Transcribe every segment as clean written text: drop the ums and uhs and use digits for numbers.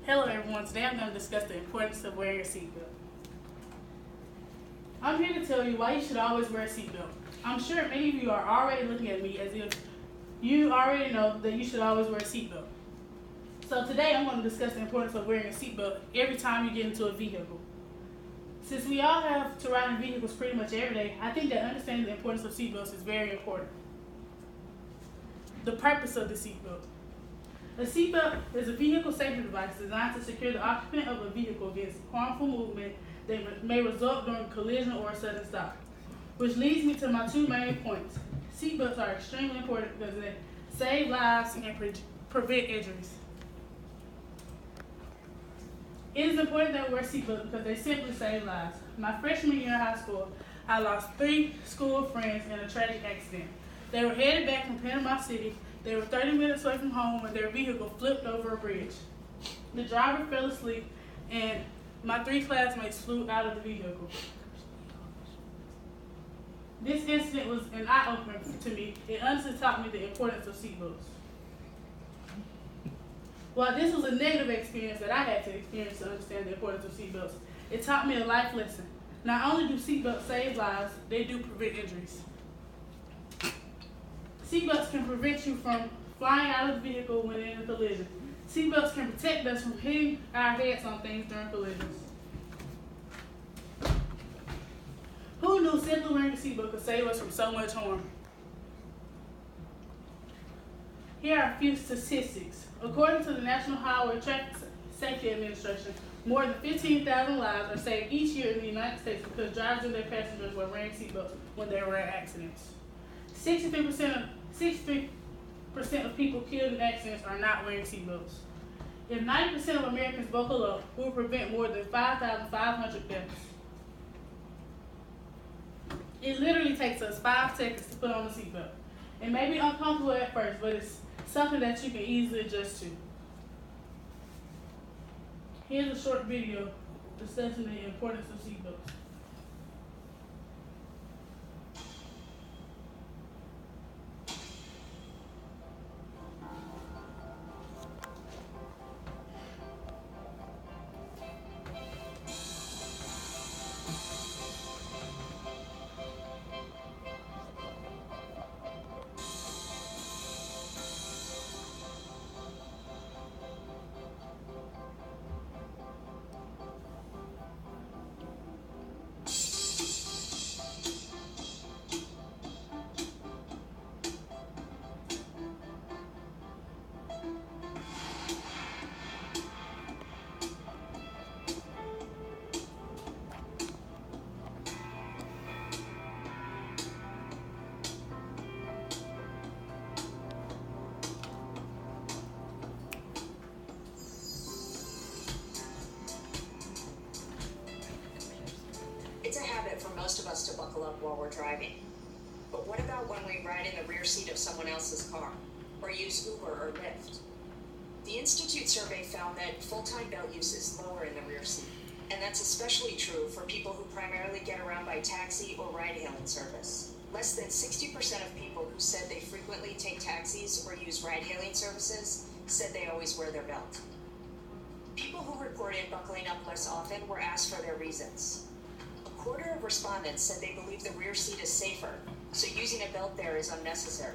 Hello everyone, today I'm going to discuss the importance of wearing a seatbelt. I'm here to tell you why you should always wear a seatbelt. I'm sure many of you are already looking at me as if you already know that you should always wear a seatbelt. So today I'm going to discuss the importance of wearing a seatbelt every time you get into a vehicle. Since we all have to ride in vehicles pretty much every day, I think that understanding the importance of seatbelts is very important. The purpose of the seatbelt. A seatbelt is a vehicle safety device designed to secure the occupant of a vehicle against harmful movement that may result during a collision or a sudden stop. Which leads me to my two main points. Seatbelts are extremely important because they save lives and prevent injuries. It is important that we wear seatbelts because they simply save lives. My freshman year in high school, I lost 3 school friends in a tragic accident. They were headed back from Panama City. They were 30 minutes away from home when their vehicle flipped over a bridge. The driver fell asleep and my 3 classmates flew out of the vehicle. This incident was an eye-opener to me. It honestly taught me the importance of seatbelts. While this was a negative experience that I had to experience to understand the importance of seatbelts, it taught me a life lesson. Not only do seatbelts save lives, they do prevent injuries. Seatbelts can prevent you from flying out of the vehicle when in a collision. Seatbelts can protect us from hitting our heads on things during collisions. Who knew simply wearing a seatbelt could save us from so much harm? Here are a few statistics. According to the National Highway Traffic Safety Administration, more than 15,000 lives are saved each year in the United States because drivers and their passengers were wearing seatbelts when they were in accidents. 63% of people killed in accidents are not wearing seatbelts. If 90% of Americans buckle up, we will prevent more than 5,500 deaths. It literally takes us 5 seconds to put on a seatbelt. It may be uncomfortable at first, but it's something that you can easily adjust to. Here's a short video discussing the importance of seatbelts. It's a habit for most of us to buckle up while we're driving. But what about when we ride in the rear seat of someone else's car, or use Uber or Lyft? The Institute survey found that full-time belt use is lower in the rear seat, and that's especially true for people who primarily get around by taxi or ride-hailing service. Less than 60% of people who said they frequently take taxis or use ride-hailing services said they always wear their belt. People who reported buckling up less often were asked for their reasons. A quarter of respondents said they believe the rear seat is safer, so using a belt there is unnecessary.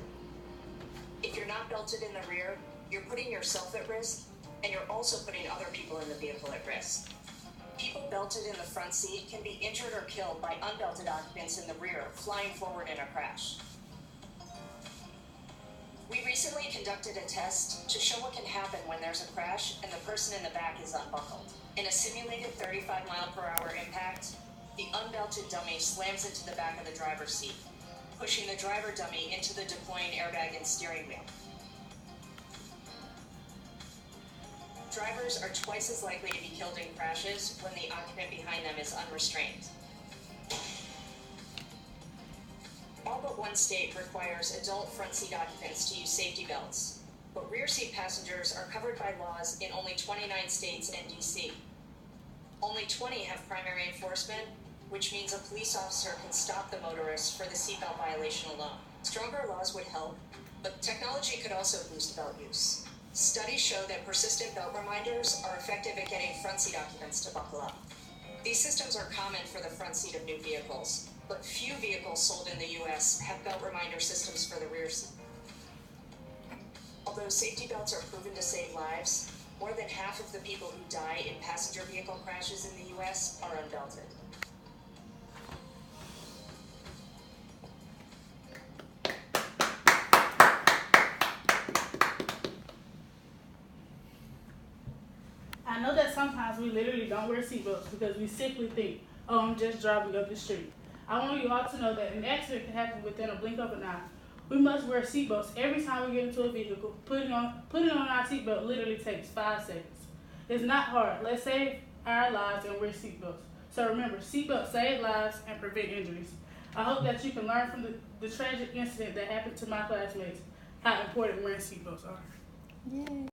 If you're not belted in the rear, you're putting yourself at risk, and you're also putting other people in the vehicle at risk. People belted in the front seat can be injured or killed by unbelted occupants in the rear flying forward in a crash. We recently conducted a test to show what can happen when there's a crash and the person in the back is unbuckled. In a simulated 35-mile-per-hour impact, the unbelted dummy slams into the back of the driver's seat, pushing the driver dummy into the deploying airbag and steering wheel. Drivers are twice as likely to be killed in crashes when the occupant behind them is unrestrained. All but one state requires adult front seat occupants to use safety belts, but rear seat passengers are covered by laws in only 29 states and DC. Only 20 have primary enforcement, which means a police officer can stop the motorist for the seatbelt violation alone. Stronger laws would help, but technology could also boost belt use. Studies show that persistent belt reminders are effective at getting front seat occupants to buckle up. These systems are common for the front seat of new vehicles, but few vehicles sold in the US have belt reminder systems for the rear seat. Although safety belts are proven to save lives, more than half of the people who die in passenger vehicle crashes in the US are unbelted. I know that sometimes we literally don't wear seatbelts because we simply think, oh, I'm just driving up the street. I want you all to know that an accident can happen within a blink of an eye. We must wear seatbelts every time we get into a vehicle. Putting on our seatbelt literally takes 5 seconds. It's not hard. Let's save our lives and wear seatbelts. So remember, seatbelts save lives and prevent injuries. I hope that you can learn from the tragic incident that happened to my classmates how important wearing seatbelts are. Yay.